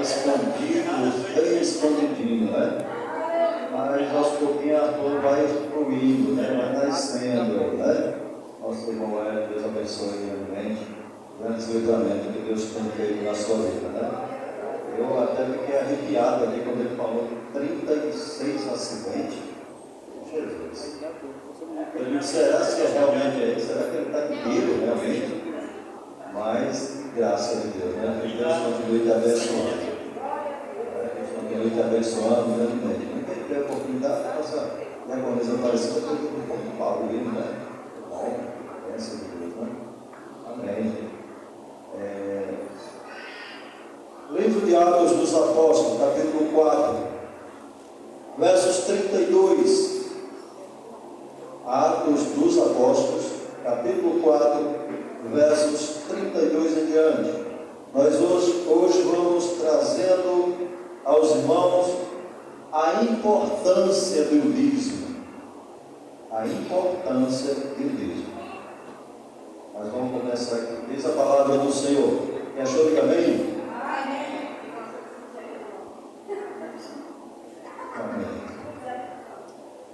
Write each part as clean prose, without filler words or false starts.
escondido, bem escondidinho, né? Mas aos pouquinhos a flor vai fluindo, né? Vai nascendo, né? Nosso irmão Deus abençoe grandemente, grandes livramentos que Deus tem feito na sua vida, né? Eu até fiquei arrepiado aqui quando ele falou 36 acidentes. Jesus. Eu disse, será que é realmente ele? Será que ele está inteiro realmente? Mas, graças a Deus, né? Que Deus continue te abençoando. Deus continue te abençoando grandemente. Não tem que ter a oportunidade, nossa diaconisa apareceu, eu estou um pouco de barulho, né? Bom, pensa de Deus, né? Amém. Livro de Atos dos Apóstolos, capítulo 4, versos 32. Atos dos Apóstolos, capítulo 4, versos 32 em diante. Nós hoje vamos trazendo aos irmãos a importância do dízimo. A importância do dízimo. Nós vamos começar aqui. Diz a palavra do Senhor. Quem achou de amém?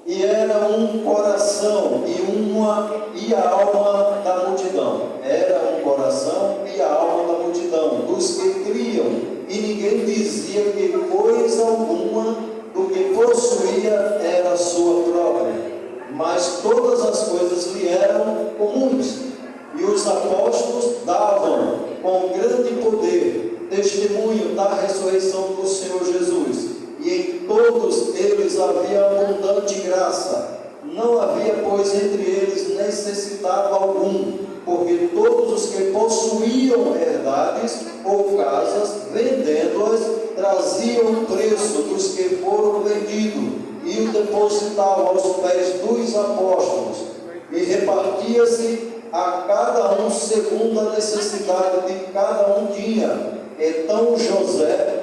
E era um coração e a alma da multidão. Era um coração e a alma da multidão, dos que criam, e ninguém dizia que coisa alguma do que possuía era sua própria, mas todas as coisas lhe eram comuns. E os apóstolos davam com grande poder testemunho da ressurreição do Senhor Jesus. E em todos eles havia abundante graça. Não havia, pois, entre eles necessitado algum, porque todos os que possuíam herdades ou casas, vendendo-as, traziam o preço dos que foram vendidos e o depositavam aos pés dos apóstolos. E repartia-se a cada um segundo a necessidade de cada um tinha. Então José,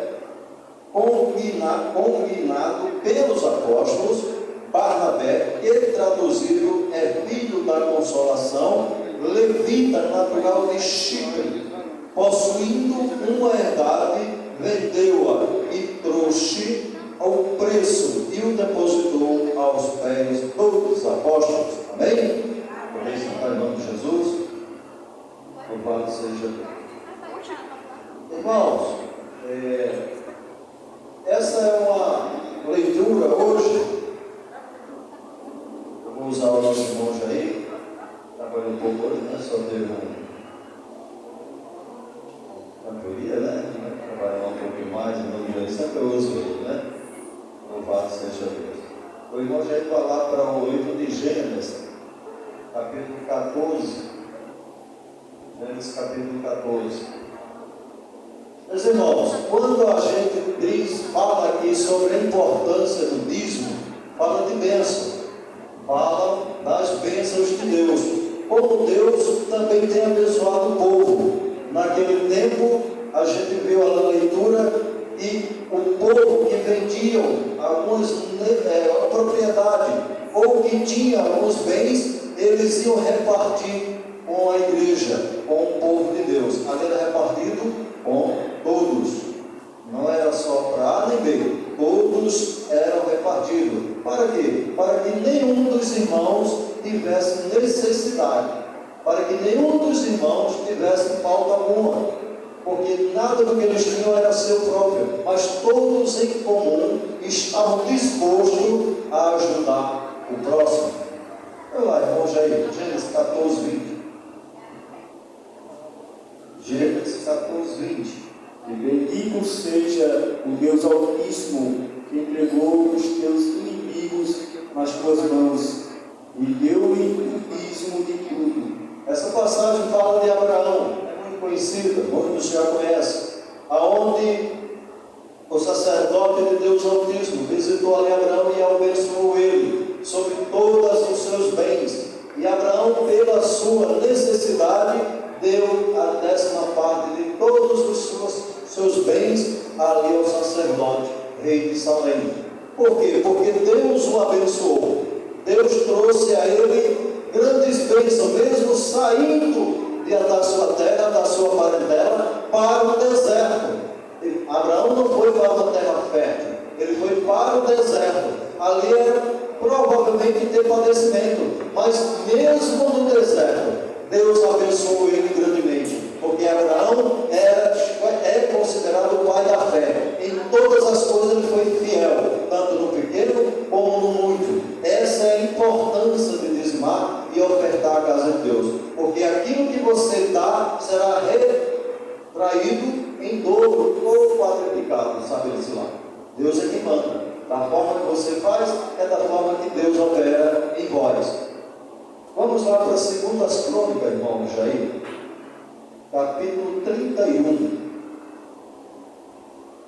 congnado pelos apóstolos, Barnabé, que traduzido é filho da consolação, levita natural de Chipre, possuindo uma herdade, vendeu-a e trouxe ao preço e o depositou aos pés dos apóstolos. Amém? Podemos cantar em nome de Jesus? Louvado seja Deus. Irmãos, essa é uma leitura hoje. Eu vou usar o nosso irmão Jair. Trabalhou um pouco hoje, né? Só teve uma teoria, né? Trabalhar um pouquinho mais, em nome de Deus. Sempre eu uso ele, né? Louvado seja Deus. O irmão Jair vai lá para o livro de Gênesis, capítulo 14. Gênesis, capítulo 14. Meus irmãos, quando a gente fala aqui sobre a importância do dízimo, fala de bênção, fala das bênçãos de Deus, como Deus também tem abençoado o povo. Naquele tempo, a gente viu a leitura e o povo que vendiam algumas propriedades ou que tinha alguns bens, eles iam repartir com a igreja, com o povo de Deus. Ali era repartido com todos, não era só para A nem B, todos eram repartidos. Para quê? Para que nenhum dos irmãos tivesse necessidade, para que nenhum dos irmãos tivesse falta alguma, porque nada do que eles tinham era seu próprio, mas todos em comum estavam dispostos a ajudar o próximo. Olha lá, irmão Jair, Gênesis 14, 20. Gênesis 14, 20. E bendito seja o Deus Altíssimo, que entregou os teus inimigos nas tuas mãos, e deu-lhe o dízimo de tudo. Essa passagem fala de Abraão, é muito conhecida, muitos já conhecem, aonde o sacerdote de Deus Altíssimo visitou ali Abraão e abençoou ele sobre todos os seus bens. E Abraão, pela sua necessidade, deu a 10ª parte de todos os seus bens ali ao sacerdote, rei de Salém. Por quê? Porque Deus o abençoou. Deus trouxe a ele grandes bênçãos, mesmo saindo da sua terra, da sua parentela, para o deserto. Abraão não foi para uma terra fértil, ele foi para o deserto. Ali era provavelmente ter padecimento, mas mesmo no deserto, Deus abençoou ele grandemente, porque Abraão é considerado o pai da fé. Em todas as coisas ele foi fiel, tanto no pequeno como no muito. Essa é a importância de dizimar e ofertar a casa de Deus, porque aquilo que você dá será retraído em dobro ou quadruplicado, sabe-se lá. Deus é quem manda. Da forma que você faz, é da forma que Deus opera em vós. Vamos lá para 2 Crônicas, irmão Jair, capítulo 31.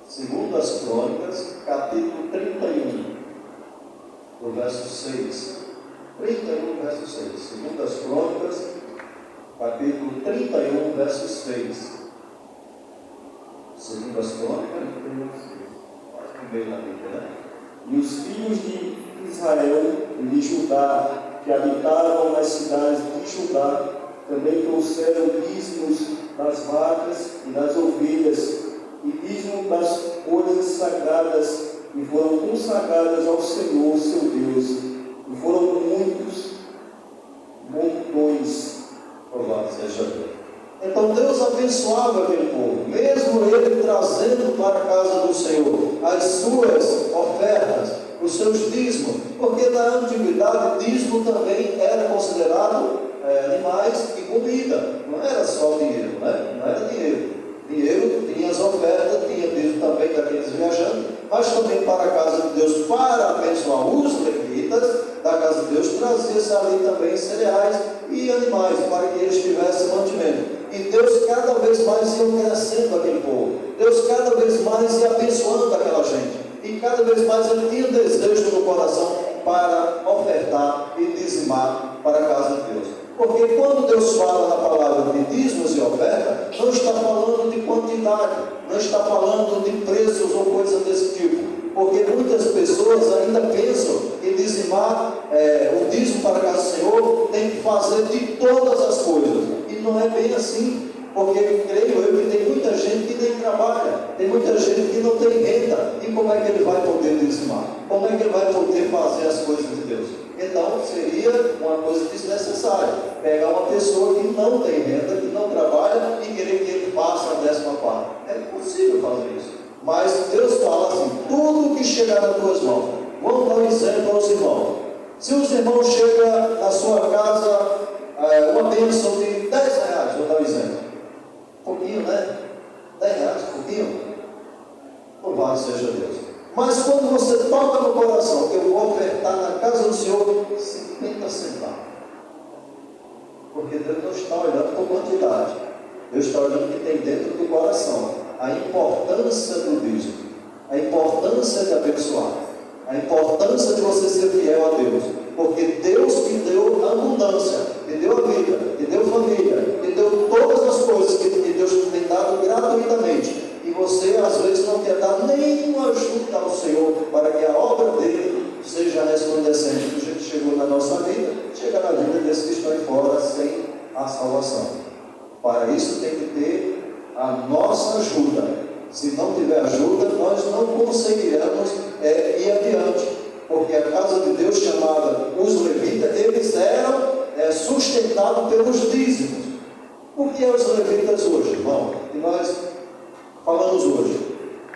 2 Crônicas, capítulo 31, do verso 6. 31, verso 6. 2 Crônicas, capítulo 31, verso 6. 2 Crônicas, quase no meio da Bíblia, né? E os filhos de Israel e de Judá, que habitavam nas cidades de Judá, também trouxeram dízimos das vacas e das ovelhas, e dízimo das coisas sagradas, e foram consagradas ao Senhor, seu Deus, e foram muitos montões. Louvado seja Deus. Então Deus abençoava aquele povo, mesmo ele trazendo para a casa do Senhor as suas ofertas, os seus dízimos, porque na antiguidade dízimo também era considerado animais e comida, não era só dinheiro, né? Não era dinheiro. Dinheiro tinha as ofertas, tinha dízimo também daqueles viajantes, mas também para a casa de Deus, para abençoar os levitas da casa de Deus, trazia-se ali também cereais e animais, para que eles tivessem mantimento. E Deus cada vez mais ia crescendo aquele povo, Deus cada vez mais ia abençoando aquela gente, e cada vez mais ele tinha desejo no coração para ofertar e dizimar para a casa de Deus. Porque quando Deus fala na palavra de dízimos e oferta, não está falando de quantidade, não está falando de preços ou coisa desse tipo. Porque muitas pessoas ainda pensam em dizimar, o dízimo para a casa do Senhor tem que fazer de todas as coisas. E não é bem assim. Porque creio eu que tem muita gente que nem trabalha, tem muita gente que não tem renda. E como é que ele vai poder dizimar? Como é que ele vai poder fazer as coisas de Deus? Então seria uma coisa desnecessária pegar uma pessoa que não tem renda, que não trabalha e querer que ele faça a 10ª. É impossível fazer isso. Mas Deus fala assim: tudo que chegar nas tuas mãos, vamos dar um exemplo aos irmãos. Se os irmãos chegam na sua casa uma bênção de R$10, vou dar um exemplo. Pouquinho, né? R$10, pouquinho. Louvado seja Deus. Mas quando você toca no coração, eu vou ofertar na casa do Senhor 50 centavos. Porque Deus não está olhando por quantidade. Deus está olhando o que tem dentro do coração. A importância do dízimo, a importância de abençoar, a importância de você ser fiel a Deus. Porque Deus te deu abundância, te deu a vida, te deu família, te deu todas as coisas que Deus te tem dado gratuitamente. E você às vezes não quer dar nenhuma ajuda ao Senhor para que a obra dele seja resplandecente. Do jeito que chegou na nossa vida, chega na vida desses que estão aí fora sem a salvação. Para isso tem que ter a nossa ajuda. Se não tiver ajuda, nós não conseguiremos ir adiante. Porque a casa de Deus, chamada os levitas, eles eram sustentados pelos dízimos. O que é os levitas hoje, irmão? E nós falamos hoje.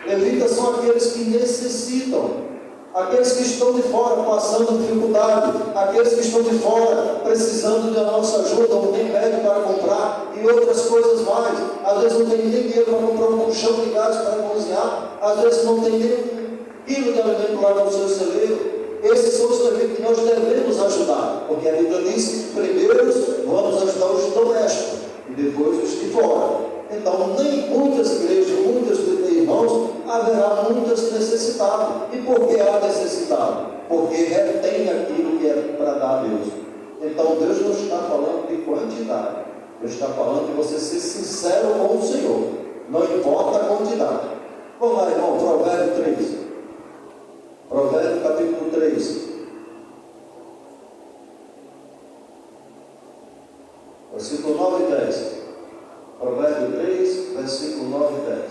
Levitas são aqueles que necessitam, aqueles que estão de fora passando dificuldade, aqueles que estão de fora precisando da nossa ajuda, não tem médico para comprar e outras coisas mais. Às vezes não tem nem dinheiro para comprar um puxão de gás para cozinhar, às vezes não tem nem um quilo de alimento lá no seu celeiro. Esses são os levitas que nós devemos ajudar, porque a Bíblia diz que primeiro vamos ajudar os domésticos e depois os de fora. Então, nem muitas igrejas, muitos irmãos, haverá muitas necessitados. E por que há necessidade? Porque retém aquilo que é para dar a Deus. Então, Deus não está falando de quantidade. Deus está falando de você ser sincero com o Senhor. Não importa a quantidade. Vamos lá, irmão, Provérbio 3. Provérbio capítulo 3. Versículo 9 e 10. Provérbio 3, versículo 9 e 10.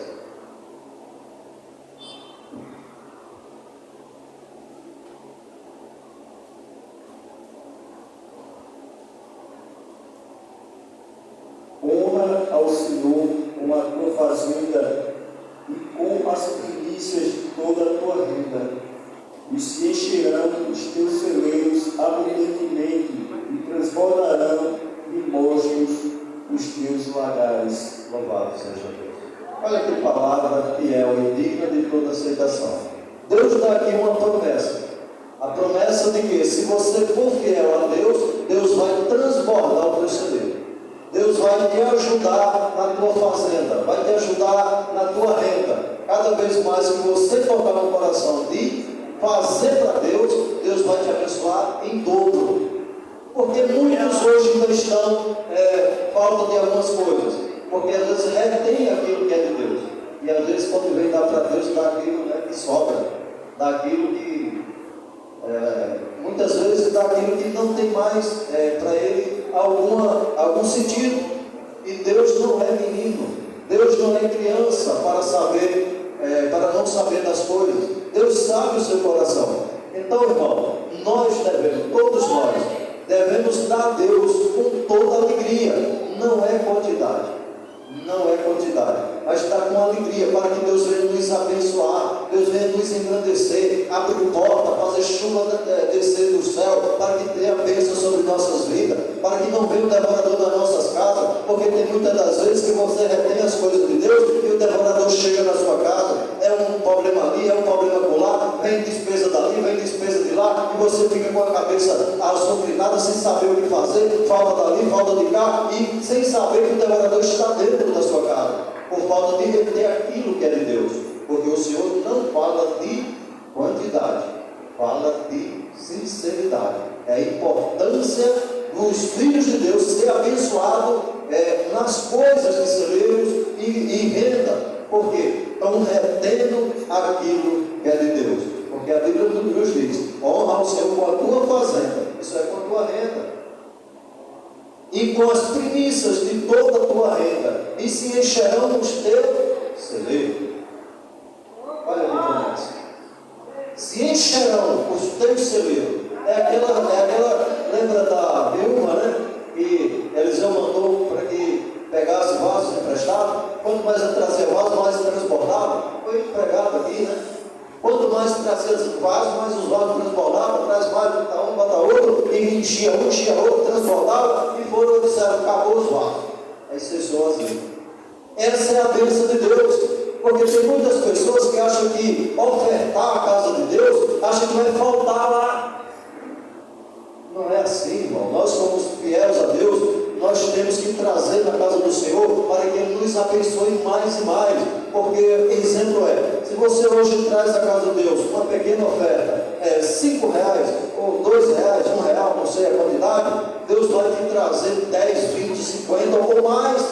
fazenda e com as primícias de toda a tua renda, e se encherão os teus celeiros abundantemente, e transbordarão limosnos os teus lagares. Louvado seja Deus. Olha que palavra fiel e digna de toda aceitação. Deus dá aqui uma promessa. A promessa de que se você for fiel a Deus, Deus vai transbordar o teu celeiro. Deus vai te ajudar na tua fazenda, vai te ajudar na tua renda. Cada vez mais que você colocar no coração de fazer para Deus, Deus vai te abençoar em dobro. Porque muitos hoje ainda estão falta de algumas coisas, porque às vezes retém aquilo que é de Deus, e às vezes quando vem dar para Deus, dá aquilo que sobra, dá aquilo que muitas vezes dá aquilo que não tem mais para ele algum sentido. E Deus não é menino, Deus não é criança para saber, para não saber das coisas. Deus sabe o seu coração. Então, irmão, nós devemos, todos nós, devemos dar a Deus com toda alegria. Não é quantidade, não é quantidade, mas está com alegria, para que Deus venha nos abençoar, Deus venha nos engrandecer, abrir porta, fazer chuva descer do céu, para que tenha bênção sobre nossas vidas, para que não venha o devorador das nossas casas, porque tem muitas das vezes que você retém as coisas de Deus e o devorador chega na sua casa, é um problema ali, é um problema por lá, vem despesa dali, vem despesa de lá, e você fica com a cabeça assombrinada, sem saber o que fazer, falta dali, falta de cá, e sem saber que o devorador está dentro da sua casa, por falta de reter aquilo que é de Deus, porque o Senhor não fala de quantidade, fala de sinceridade. É a importância dos filhos de Deus ser abençoados nas coisas de celeiros e renda, porque estão retendo aquilo que é de Deus, porque a Bíblia do Deus diz: honra ao Senhor com a tua fazenda, isso é com a tua renda, e com as primícias de toda a tua renda, e se encherão os teus celeiros. Olha que promessa. Se encherão os teus celeiros. Lembra da viúva, né? Que Eliseu mandou para que pegasse vasos emprestados. Quanto mais ele trazia vasos, mais transbordava. Foi empregado aqui, né? Quanto mais trazia vasos, mais os vasos transbordavam. Traz mais, bota um, bota outro, e enchia outro, transbordava, e foram e disseram: acabou os vasos. Aí cessou assim. Essa é a bênção de Deus. Porque tem muitas pessoas que acham que ofertar a casa de Deus, acham que vai faltar lá. Não é assim, irmão. Nós somos fiéis a Deus, nós temos que trazer na casa do Senhor para que Ele nos abençoe mais e mais. Porque, exemplo se você hoje traz à casa de Deus uma pequena oferta, R$5 ou R$2, R$1, não sei a quantidade, Deus vai te trazer 10, 20, 50 ou mais.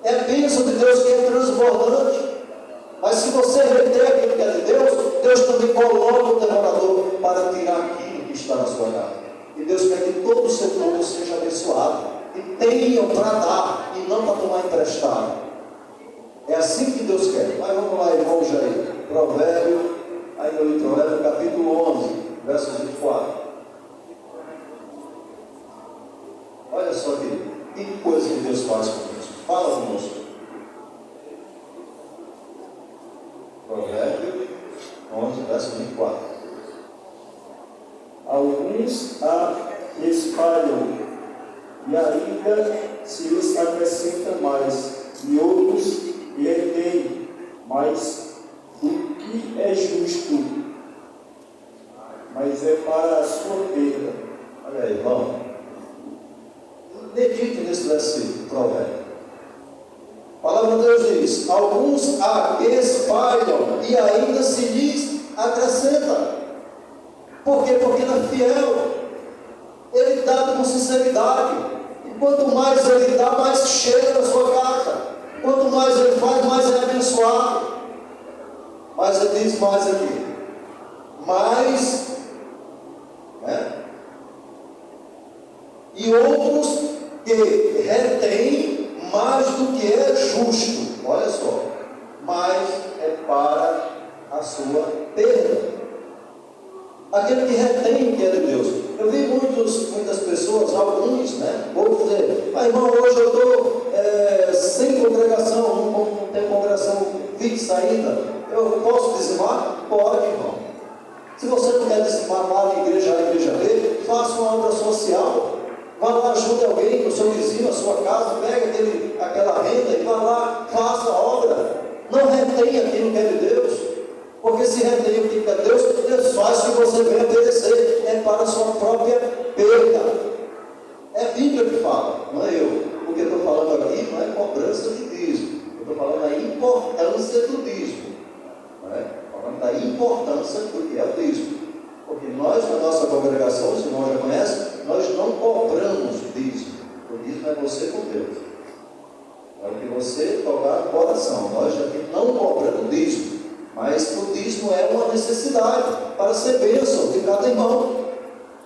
É a bênção de Deus que é transbordante. Mas se você reter aquilo que é de Deus, Deus também coloca o devorador para tirar aquilo que está na sua casa. E Deus quer que todo o seu povo seja abençoado, e tenham para dar, e não para tomar emprestado. É assim que Deus quer. Mas vamos lá, irmão Jair. Provérbio, ainda no Provérbio, capítulo 11, versos 24. Olha só que coisa que Deus faz conosco. Fala conosco. Provérbio 11, verso 24. Alguns a espalham, e ainda se lhes acrescenta mais, e outros retêm, mas o que é justo, mas é para a sua perda. Olha aí, irmão. Medite nesse versículo, Provérbio. A palavra de Deus diz: alguns a espalham e ainda se lhes acrescenta. Por quê? Porque ele é fiel. Ele dá com sinceridade. E quanto mais ele dá, mais chega na sua casa. Quanto mais ele faz, mais é abençoado. Mas ele diz mais aqui. Mais, né? E outros que retêm mais do que é justo. Olha só. Mas é para a sua perda. Aquele que retém o que é de Deus. Eu vi muitas pessoas, alguns, né? Vou dizer: irmão, hoje eu estou sem congregação, não tenho pizza ainda, eu posso dizimar? Pode, irmão. Se você não quer dizimar lá na igreja A, igreja B, faça uma obra social. Vá lá, ajude alguém, o seu vizinho, a sua casa, pega aquela renda e vá lá, faça a obra. Não retenha aquilo que é de Deus, porque se retém o que é de Deus, Deus faz que você venha perecer, é para a sua própria perda. É a Bíblia que fala, não é eu. O que eu estou falando aqui não é cobrança de dízimo, eu estou falando da importância do dízimo, não é? Falando da importância do que é o dízimo. Porque nós, na nossa congregação, os irmãos já conhecem, nós não cobramos dízimo. O dízimo é você com Deus. É o que você tocar no coração. Nós aqui não cobramos dízimo. Mas o dízimo é uma necessidade para ser bênção de cada irmão.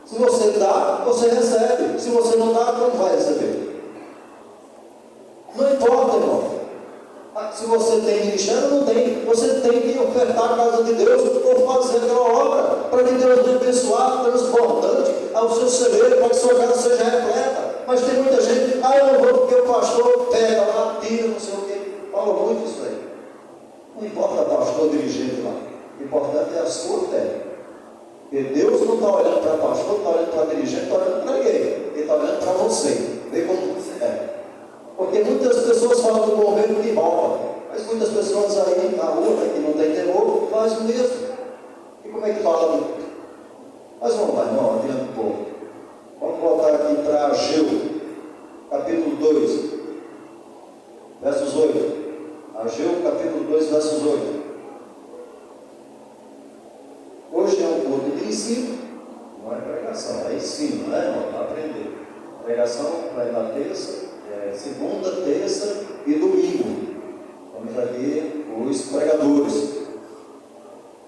Se você dá, você recebe. Se você não dá, não vai receber. Não importa, irmão. Se você tem ministério ou não tem, você tem que ofertar a casa de Deus ou fazer aquela obra para que Deus venha abençoar, transbordante ao seu celeiro, para que sua casa seja repleta. Mas tem muita gente, eu não vou porque o pastor pega lá, tira, não sei o quê. Fala muito isso aí. Não importa pastor dirigente lá, o importante é a sua fé. Porque Deus não está olhando para pastor, está olhando para dirigente, está olhando para ninguém. Ele está olhando para você, vê como você é. Porque muitas pessoas falam do governo que rouba, mas muitas pessoas aí na rua, que não tem temor, fazem o mesmo. E como é que fala? Mas vamos lá, irmão, adianta um pouco. Vamos voltar aqui para Ageu, capítulo 2, versos 8. Ageu, capítulo 2, versos 8. Hoje é um culto de ensino, não é pregação, é ensino, não é, irmão? Para aprender. Pregação vai na terça, segunda, terça e domingo. Vamos aqui os pregadores.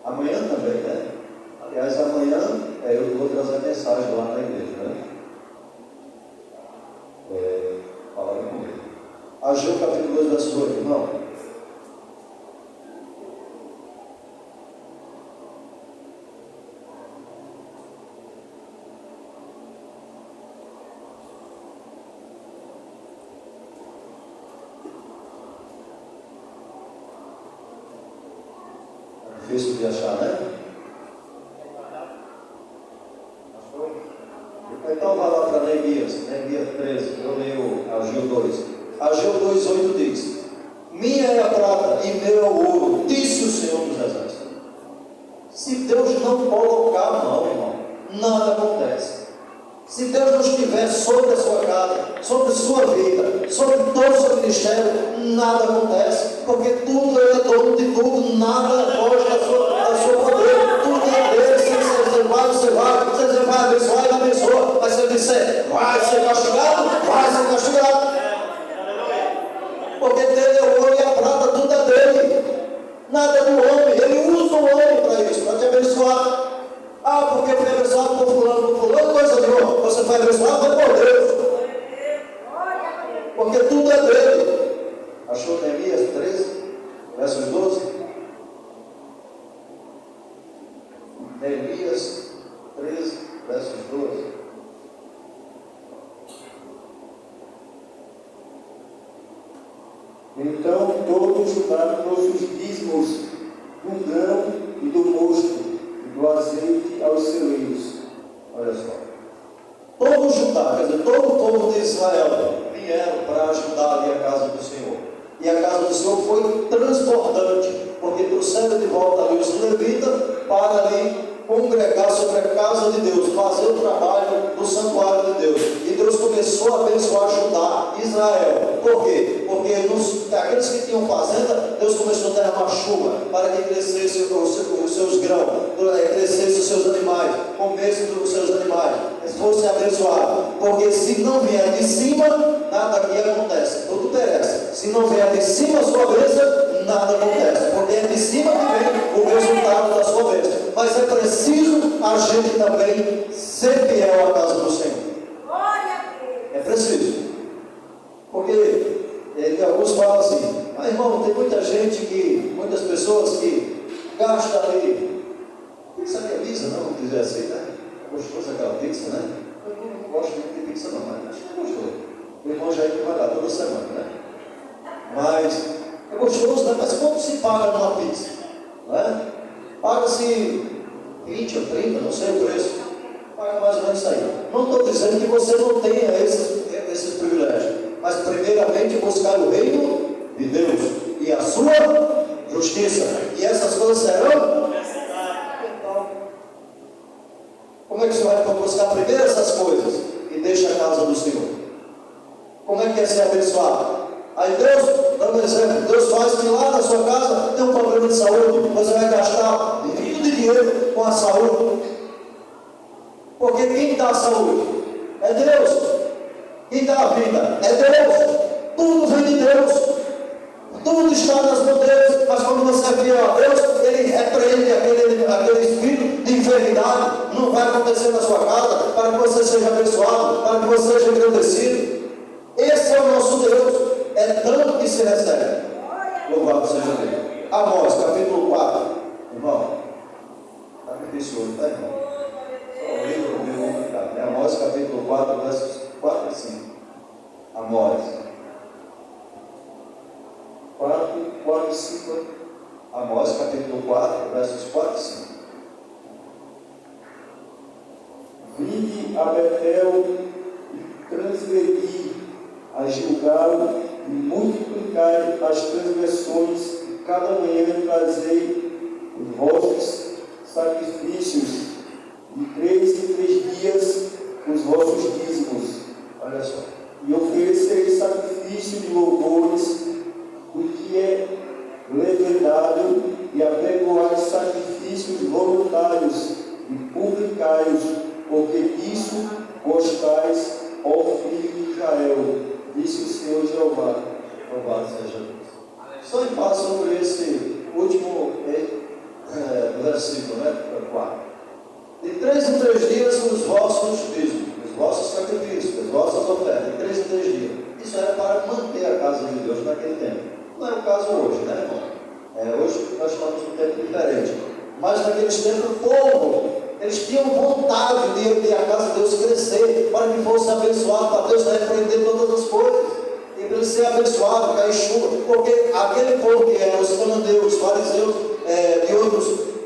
Amanhã também, né? Aliás, amanhã eu vou trazer mensagem lá na igreja, né? Falaram comigo. Ageu capítulo 2, verso 8, não? Difícil de achar, né? Então vai lá para Neemias 13, eu leio Ageu 2. Ageu 2,8 diz: minha é a prata e meu é o ouro, disse o Senhor dos Exércitos. Se Deus não colocar a mão, irmão, nada acontece. Se Deus não estiver sobre a sua casa, sobre a sua vida, sobre todo o seu ministério, nada acontece, porque tudo é dono de tudo, nada foge da sua poder, tudo é dele. Se você vai, você vai abençoar, ele abençoa. Mas se ele disser, vai ser castigado, vai ser castigado. Porque dele é o ouro e a prata, tudo é dele, nada é do homem. Ele usa o homem para isso, para te abençoar. Porque foi abençoado por fulano, coisa nenhuma. Você foi abençoado por Deus. Porque tudo é dele. Achou Neemias 13, versos 12? Neemias 13, versos 12. Então todos Judá trouxe os dízimos do grão e do mosto, do azeite aos celeiros. Olha só. Todo Judá, quer dizer, todo o povo de Israel vieram para ajudar ali a casa do Senhor. E a casa do Senhor foi transbordante, porque trouxeram de volta ali os levitas para ali congregar sobre a casa de Deus, fazer o trabalho do santuário de Deus. E Deus começou a abençoar Judá, Israel. Por quê? Porque aqueles que tinham fazenda, Deus começou a derramar chuva para que crescesse os seus grãos, crescesse os seus animais, comessem os seus animais, fossem abençoados. Porque se não vier de cima, nada aqui acontece, tudo perece. Se não vier de cima a sua bênção, nada acontece, porque é de cima que vem o resultado da sua bênção. Mas é preciso a gente também ser fiel à casa do Senhor. É preciso. Porque alguns falam assim, mas irmão, tem muita gente muitas pessoas que gastam ali. Pizza me avisa, não? Vamos dizer assim, né? É gostoso aquela pizza, né? Eu não gosto muito de pizza não, mas acho que é gostoso. O irmão já vai lá toda semana, né? Mas É gostoso, né? Mas quanto se paga numa pizza? Não é? Paga-se 20 ou 30, não sei o preço. Paga mais ou menos isso aí. Não estou dizendo que você não tenha esses privilégios. Mas primeiramente buscar o reino de Deus e a sua justiça. E essas coisas serão. Então, como é que você vai buscar primeiro essas coisas e deixa a casa do Senhor? Como é que é ser abençoado? Aí Deus, dá um exemplo, Deus faz que lá na sua casa tem um problema de saúde, você vai gastar rios de dinheiro com a saúde. Porque quem dá a saúde é Deus. Quem dá a vida é Deus. Tudo vem de Deus. Tudo está nas mãos dele. Mas quando você é fiel a Deus, Ele repreende aquele espírito de enfermidade. Não vai acontecer na sua casa, para que você seja abençoado, para que você seja engrandecido. Esse é o nosso Deus. É tanto que se recebe. Louvado seja Deus. Amós, capítulo 4. Irmão, está difícil hoje, tá, irmão? Só o livro meio complicado. Amós, capítulo 4, versos 4 e 5. Amós 4 e 5. Amós, capítulo 4, versos 4 e 5. Vinde a Betel e transgredi a Gilgal e multiplicai as transgressões, e cada manhã trazei os vossos sacrifícios, de 3 em 3 dias os vossos dízimos. Olha só. E oferecerei sacrifício de louvores, o que é levedado, e apregoai sacrifícios voluntários, e publicai-os, porque disso gostais, ó filho de Israel, disse o Senhor Jeová. Louvado seja Deus. Só em paz sobre esse último versículo, né? 4. De 3 em 3 dias os vossos dízimos, os vossos sacrifícios, as vossas ofertas, de 3 em 3 dias. Isso era para manter a casa de Deus naquele tempo. Não é o caso hoje, né, irmão? Hoje nós estamos num tempo diferente. Mas naqueles tempos o povo, eles tinham vontade de a casa de Deus crescer, para que fosse abençoado, para Deus repreender todas as coisas. E para ele ser abençoado, cair chuva. Porque aquele povo que eram os cananeus, os fariseus,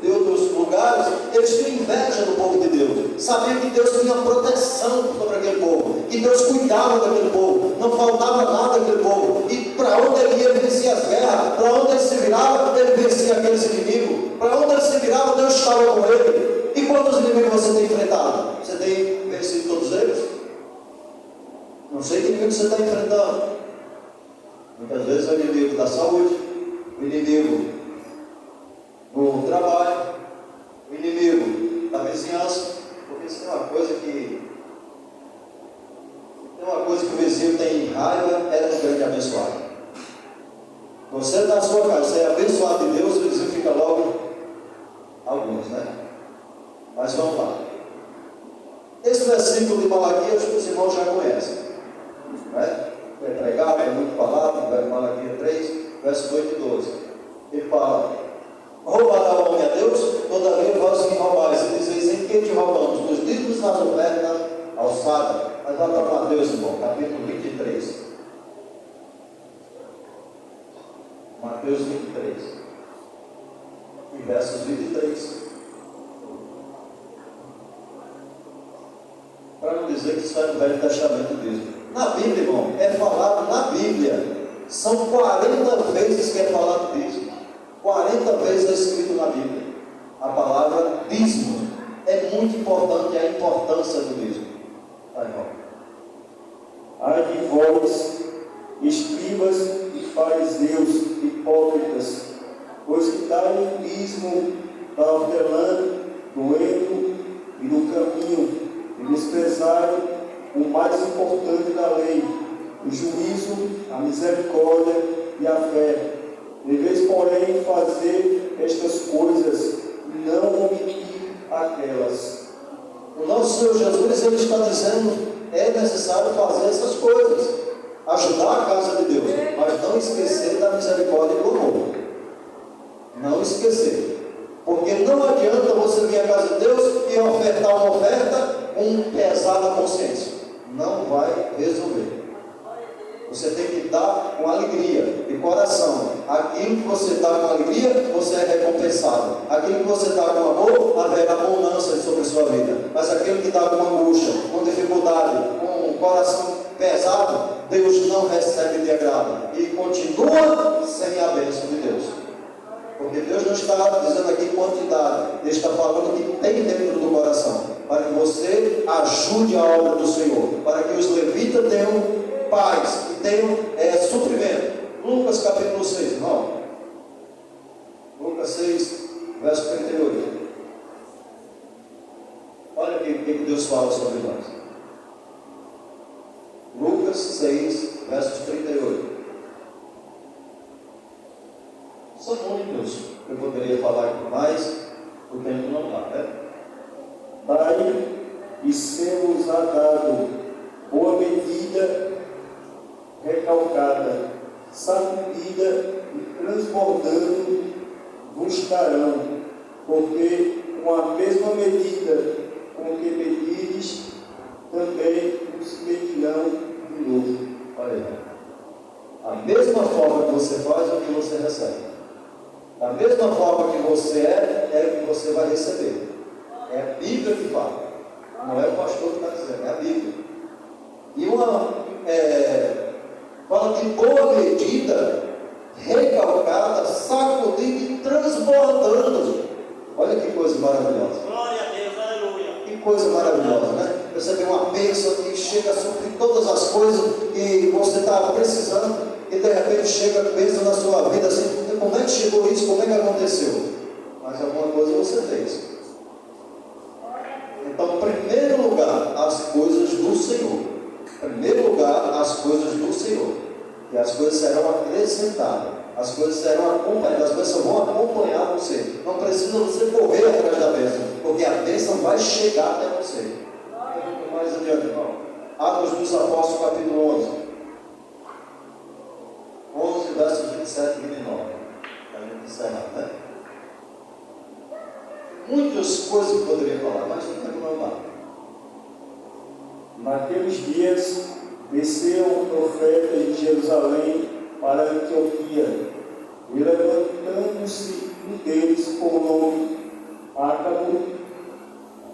de outros lugares, eles tinham inveja do povo de Deus. Sabiam que Deus tinha proteção sobre aquele povo, que Deus cuidava daquele povo, não faltava nada daquele povo. E para onde ele ia, ele vencia as guerras. Para onde ele se virava, ele vencia aqueles inimigos. Para onde ele se virava, Deus estava com ele. E quantos inimigos você tem enfrentado? Você tem vencido todos eles? Não sei que inimigo você está enfrentando. Muitas vezes é o inimigo da saúde, o inimigo do trabalho, o inimigo da vizinhança. Porque isso é uma coisa que o vizinho tem raiva, é um grande abençoado. Você está na sua casa, você é abençoado de Deus, o vizinho fica logo alguns, né? Mas vamos lá. Esse versículo de Malaquias, os irmãos já conhecem, né? É pregado, é muito falado, Malaquias 3, versos 8 e 12. Ele fala: roubará o homem a Deus, todavia vós me roubais. E dizeis: em que te roubamos? Nos dízimos, nas ofertas, alçada. Mas vai para Mateus, irmão, capítulo 23. Mateus 23. E versos 23. Para não dizer que isso é no Velho Testamento mesmo. Na Bíblia, irmão, é falado na Bíblia. São 40 vezes que é falado dízimo. 40 vezes é escrito na Bíblia a palavra dízimo. É muito importante a importância do dízimo. Tá, irmão? Ai de vós, escribas e fariseus, hipócritas, pois que dai o dízimo da hortelã, do erro e do caminho, e desprezai o mais importante da lei, o juízo, a misericórdia e a fé. Deveis, porém, fazer estas coisas e não omitir aquelas. O nosso Senhor Jesus, ele está dizendo: é necessário fazer essas coisas, ajudar a casa de Deus, mas não esquecer da misericórdia e do amor. Não esquecer. Porque não adianta você vir à casa de Deus e ofertar uma oferta com pesar na consciência. Não vai resolver. Você tem que dar com alegria, de coração. Aquilo que você dá com alegria, você é recompensado. Aquilo que você dá com amor, haverá bonança sobre a sua vida. Mas aquilo que dá com angústia, com dificuldade, com um coração pesado, Deus não recebe de agrado. E continua sem a bênção de Deus. Porque Deus não está dizendo aqui quantidade, Ele está falando que tem dentro do coração, para que você ajude a obra do Senhor, para que os levitas tenham paz e tenham suprimento. Lucas capítulo 6, irmão. Lucas 6, verso 38. Olha o que Deus fala sobre nós. Lucas 6, verso 38. São muitos que eu poderia falar aqui, mas o tempo não dá, né? Dai e ser-vos-á dado boa medida, recalcada, sacudida e transbordando vos darão, porque com a mesma medida com que medires, também vos medirão de novo. Olha aí. A mesma forma que você faz é o que você recebe. Da mesma forma que você é o que você vai receber. É a Bíblia que fala. Não é o pastor que está dizendo, é a Bíblia. E fala de boa medida, recalcada, sacudida e transbordando. Olha que coisa maravilhosa. Glória a Deus, aleluia. Que coisa maravilhosa, né? Receber uma bênção que chega a suprir todas as coisas que você está precisando. E de repente chega a bênção na sua vida assim, como é que chegou isso? Como é que aconteceu? Mas alguma coisa você fez. Então, em primeiro lugar, as coisas do Senhor. Em primeiro lugar, as coisas do Senhor. E as coisas serão acrescentadas. As coisas serão acompanhadas. As bênçãos vão acompanhar você. Não precisa você correr atrás da bênção, porque a bênção vai chegar até você. Mais adiante, irmão. Atos dos Apóstolos, capítulo 11. 11, versos 27 e 29. Para a gente encerrar, né? Muitas coisas que eu poderia falar, mas não tem como não. Naqueles dias, desceu um profeta de Jerusalém para Antioquia, e levantando-se um deles, por nome Ágabo,